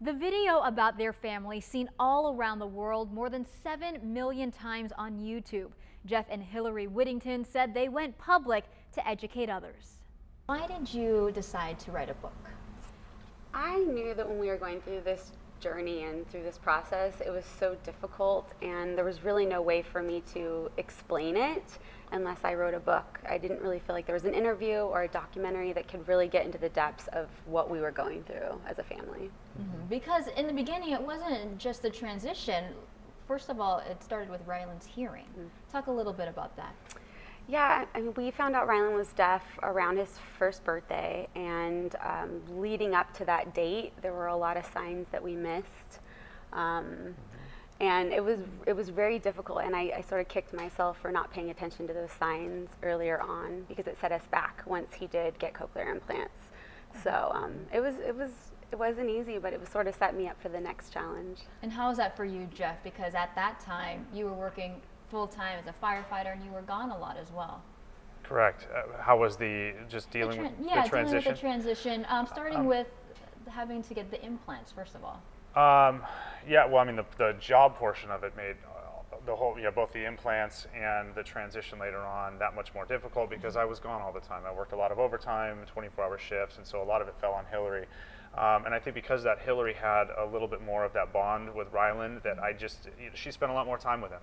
The video about their family seen all around the world more than 7 million times on YouTube. Jeff and Hillary Whittington said they went public to educate others. Why did you decide to write a book? I knew that when we were going through this journey and through this process, it was so difficult, and there was really no way for me to explain it unless I wrote a book. I didn't really feel like there was an interview or a documentary that could really get into the depths of what we were going through as a family. Because in the beginning, it wasn't just the transition. First of all, it started with Ryland's hearing. Talk a little bit about that. Yeah, I mean, we found out Ryland was deaf around his first birthday, and leading up to that date, there were a lot of signs that we missed. And it was very difficult, and I sort of kicked myself for not paying attention to those signs earlier on, because it set us back once he did get cochlear implants. So it wasn't easy, but it was sort of set me up for the next challenge. And how was that for you, Jeff? Because at that time, you were working full-time as a firefighter, and you were gone a lot as well. Correct. How was just dealing with the transition? Dealing with the transition, starting with having to get the implants, first of all. Yeah, well, I mean, the job portion of it made the whole, both the implants and the transition later on that much more difficult, because I was gone all the time. I worked a lot of overtime, 24-hour shifts, and so a lot of it fell on Hillary. And I think because that Hillary had a little bit more of that bond with Ryland, that she spent a lot more time with him.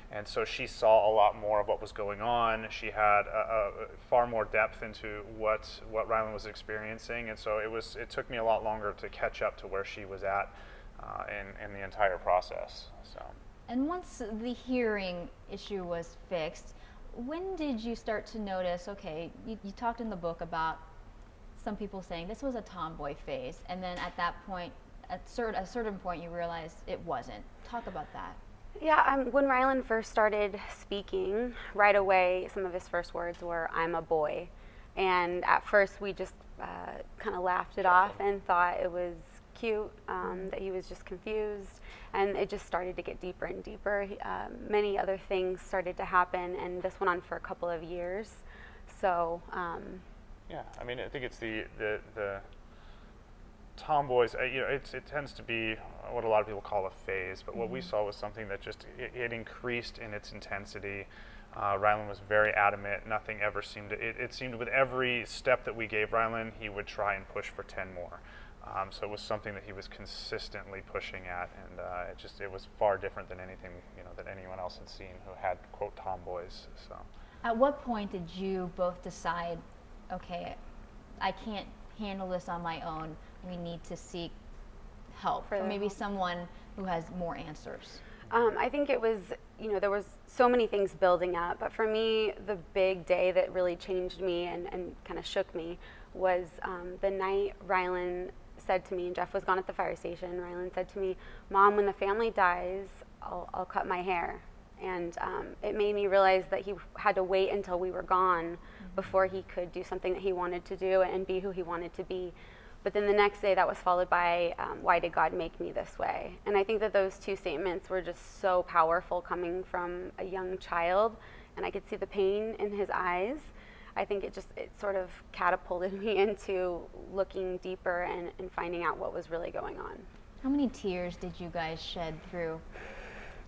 And so she saw a lot more of what was going on. She had far more depth into what Ryland was experiencing, and so it took me a lot longer to catch up to where she was at in the entire process. So. And once the hearing issue was fixed, when did you start to notice, okay, you talked in the book about some people saying this was a tomboy phase, and then at that point, at a certain point, you realized it wasn't. Talk about that. Yeah, when Ryland first started speaking, right away, some of his first words were, "I'm a boy." And at first, we just kind of laughed it off and thought it was cute, that he was just confused. And it just started to get deeper and deeper. Many other things started to happen, and this went on for a couple of years. So, yeah, I mean, I think it's the tomboys, it tends to be what a lot of people call a phase, but what we saw was something that just, it increased in its intensity. Ryland was very adamant. Nothing ever seemed to, it seemed with every step that we gave Ryland, he would try and push for 10 more. So it was something that he was consistently pushing at, and it was far different than anything, that anyone else had seen who had, quote, tomboys. So. At what point did you both decide, okay, I can't handle this on my own, we need to seek help from maybe someone who has more answers? I think it was, there was so many things building up, but for me, the big day that really changed me and kind of shook me was the night Ryland said to me, and Jeff was gone at the fire station, Ryland said to me, "Mom, when the family dies, I'll cut my hair." And it made me realize that he had to wait until we were gone before he could do something that he wanted to do and be who he wanted to be. But then the next day, that was followed by, "Why did God make me this way?" And I think that those two statements were just so powerful coming from a young child, and I could see the pain in his eyes. I think it sort of catapulted me into looking deeper and finding out what was really going on. How many tears did you guys shed through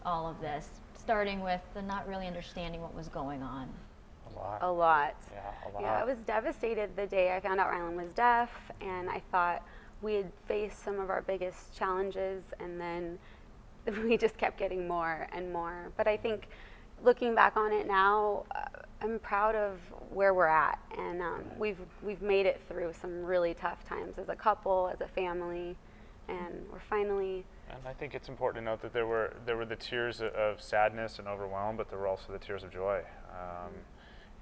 all of this, starting with the not really understanding what was going on? A lot. A lot. Yeah, a lot. Yeah, I was devastated the day I found out Ryland was deaf, and I thought we had faced some of our biggest challenges, and then we just kept getting more and more. But I think looking back on it now, I'm proud of where we're at, and we've made it through some really tough times as a couple, as a family, and we're finally. And I think it's important to note that there were the tears of sadness and overwhelm, but there were also the tears of joy.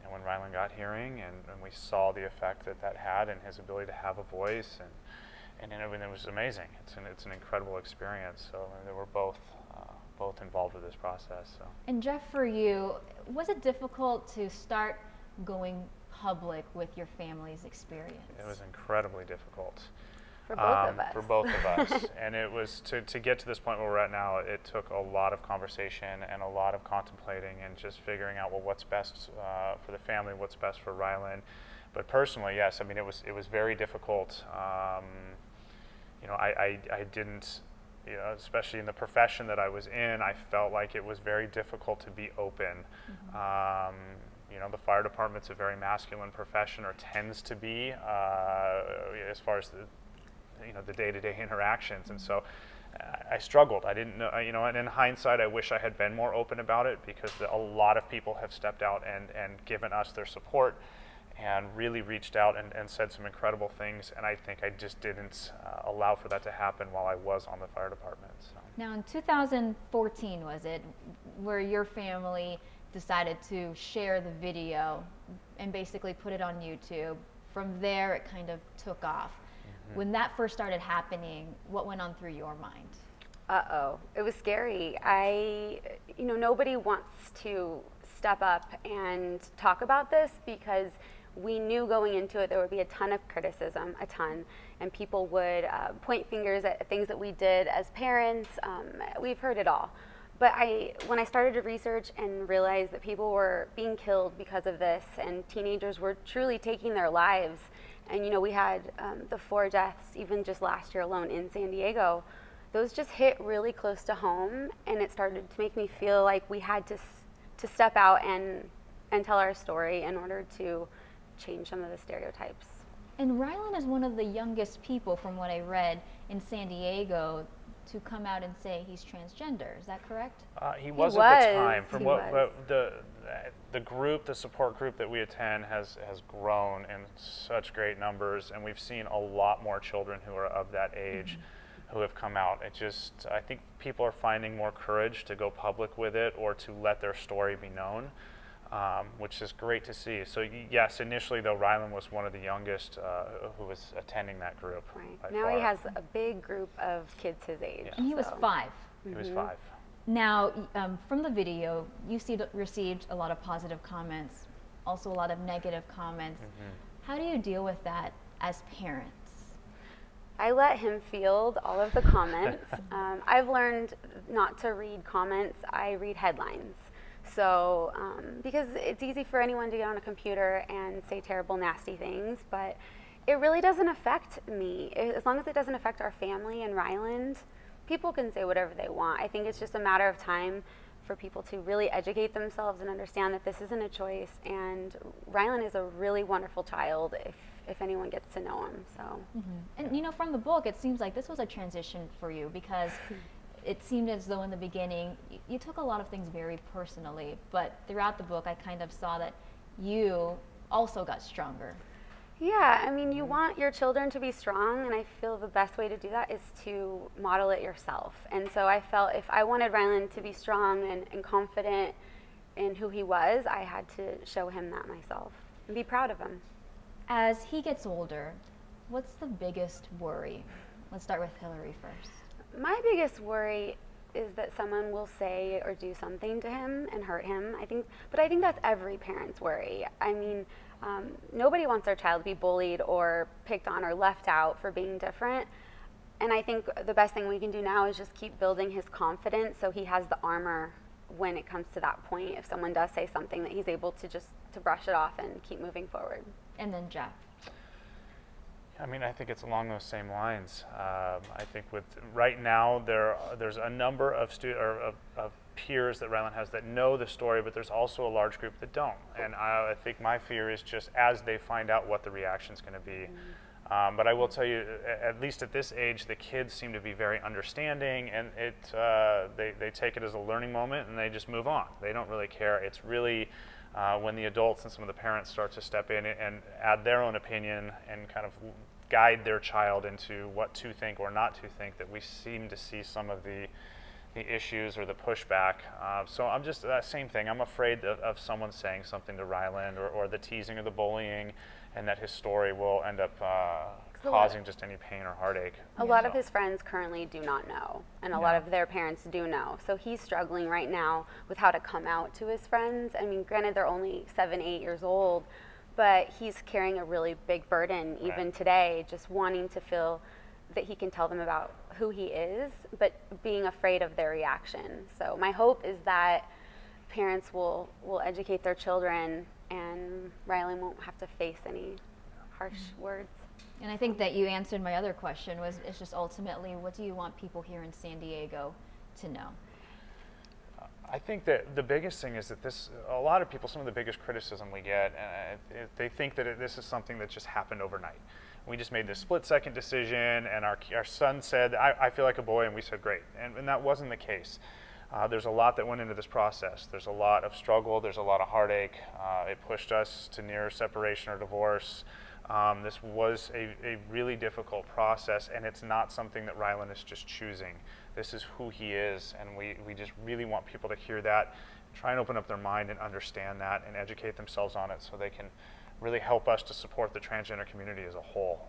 When Ryland got hearing, and we saw the effect that had in his ability to have a voice, and it was amazing. It's an incredible experience. So they were both involved with this process. So. And Jeff, for you, was it difficult to start going public with your family's experience? It was incredibly difficult. For both of us. For both of us. And it was, to get to this point where we're at now, it took a lot of conversation and a lot of contemplating and just figuring out, well, what's best for the family, what's best for Ryland. But personally, yes, I mean, it was very difficult. I didn't, especially in the profession that I was in, I felt like it was very difficult to be open. The fire department's a very masculine profession, or tends to be, as far as the day-to-day interactions, and so I struggled. I didn't know, and in hindsight, I wish I had been more open about it, because a lot of people have stepped out and given us their support and really reached out and said some incredible things, and I think I just didn't allow for that to happen while I was on the fire department. So. Now, in 2014, was it, where your family decided to share the video and basically put it on YouTube? From there, it kind of took off. When that first started happening, what went on through your mind? Uh-oh, it was scary. Nobody wants to step up and talk about this, because we knew going into it there would be a ton of criticism, and people would point fingers at things that we did as parents. We've heard it all. But when I started to research and realize that people were being killed because of this, and teenagers were truly taking their lives, and we had the 4 deaths even just last year alone in San Diego, those just hit really close to home, and it started to make me feel like we had to step out and tell our story in order to change some of the stereotypes. And Ryland is one of the youngest people, from what I read, in San Diego to come out and say he's transgender. Is that correct? He was at the time. From the group, the support group that we attend has grown in such great numbers, and we've seen a lot more children who are of that age who have come out. I think people are finding more courage to go public with it, or to let their story be known, which is great to see. So yes, initially though, Ryland was one of the youngest who was attending that group. Right. Now he has a big group of kids his age. Yeah. And he was 5. He was 5. Now, from the video, you received a lot of positive comments, also a lot of negative comments. How do you deal with that as parents? I let him field all of the comments. I've learned not to read comments, I read headlines. So, because it's easy for anyone to get on a computer and say terrible, nasty things, but it really doesn't affect me. As long as it doesn't affect our family and Ryland, people can say whatever they want. I think it's just a matter of time for people to really educate themselves and understand that this isn't a choice, and Ryland is a really wonderful child if anyone gets to know him. So. And from the book, it seems like this was a transition for you, because it seemed as though in the beginning you took a lot of things very personally, but throughout the book I kind of saw that you also got stronger. Yeah, I mean, you want your children to be strong, and I feel the best way to do that is to model it yourself. And so I felt if I wanted Ryland to be strong and confident in who he was, I had to show him that myself and be proud of him. As he gets older, what's the biggest worry? Let's start with Hillary first. My biggest worry is that someone will say or do something to him and hurt him. But I think that's every parent's worry. I mean, nobody wants their child to be bullied or picked on or left out for being different. And I think the best thing we can do now is just keep building his confidence, so he has the armor when it comes to that point. If someone does say something, that he's able to just brush it off and keep moving forward. And then Jeff. I mean, I think it's along those same lines. I think with right now there's a number of peers that Ryland has that know the story, but there's also a large group that don't. And I think my fear is just as they find out what the reaction's going to be. But I will tell you, at least at this age, the kids seem to be very understanding, and they take it as a learning moment and they just move on. They don't really care. It's really when the adults and some of the parents start to step in and add their own opinion and kind of guide their child into what to think or not to think, that we seem to see some of the issues or the pushback. So I'm just, that same thing, I'm afraid of someone saying something to Ryland or the teasing or the bullying, and that his story will end up causing just any pain or heartache. A lot of his friends currently do not know, and a lot of their parents do know. So he's struggling right now with how to come out to his friends. I mean, granted, they're only 7, 8 years old, but he's carrying a really big burden even today, just wanting to feel that he can tell them about who he is, but being afraid of their reaction. So my hope is that parents will educate their children, and Ryland won't have to face any harsh words. And I think that you answered my other question, was it's just ultimately, what do you want people here in San Diego to know? I think that the biggest thing is that a lot of people, some of the biggest criticism we get, they think that this is something that just happened overnight. We just made this split-second decision, and our son said, I feel like a boy, and we said, great. And that wasn't the case. There's a lot that went into this process. There's a lot of struggle. There's a lot of heartache. It pushed us to near separation or divorce. This was a really difficult process, and it's not something that Ryland is just choosing. This is who he is, and we just really want people to hear that, try and open up their mind and understand that, and educate themselves on it so they can really help us to support the transgender community as a whole.